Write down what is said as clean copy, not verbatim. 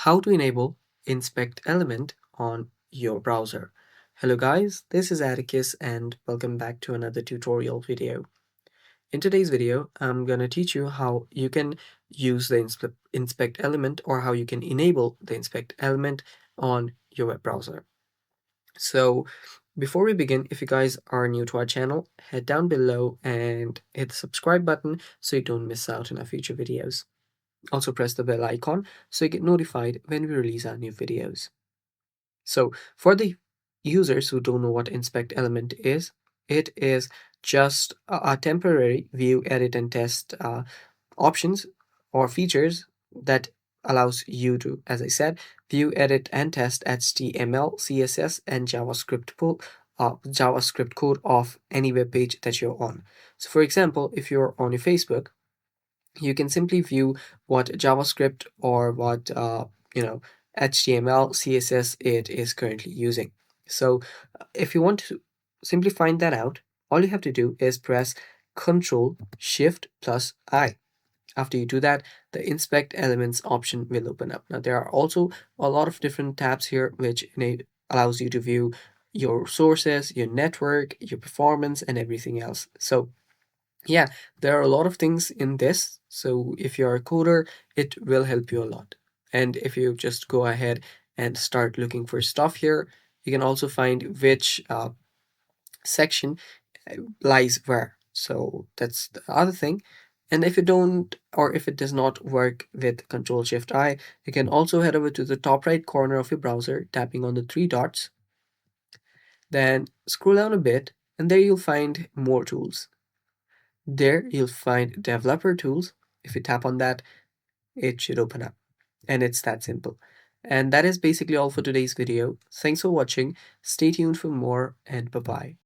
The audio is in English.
how to enable inspect element on your browser. Hello guys, this is Atticus and welcome back to another tutorial video. In today's video, I'm going to teach you how you can use the inspect element or how you can enable the inspect element on your web browser. So before we begin, if you guys are new to our channel, head down below and hit the subscribe button so you don't miss out on our future videos. Also press the bell icon so you get notified when we release our new videos. So for the users who don't know what inspect element is, it is just a temporary view, edit, and test options or features that allows you to, as I said, view, edit, and test HTML, CSS, and JavaScript code of any web page that you're on. So for example, if you're on your Facebook, you can simply view what JavaScript or what HTML, CSS it is currently using. So if you want to simply find that out, all you have to do is press Control Shift plus I. After you do that, the inspect elements option will open up. Now there are also a lot of different tabs here which allows you to view your sources, your network, your performance, and everything else. So yeah, there are a lot of things in this. So if you're a coder, it will help you a lot. And if you just go ahead and start looking for stuff here, you can also find which section lies where. So that's the other thing. And if you don't, or if it does not work with Control Shift I, you can also head over to the top right corner of your browser, tapping on the three dots. Then scroll down a bit, and there you'll find more tools. There you'll find developer tools. If you tap on that, it should open up. And it's that simple. And that is basically all for today's video. Thanks for watching. Stay tuned for more and bye-bye.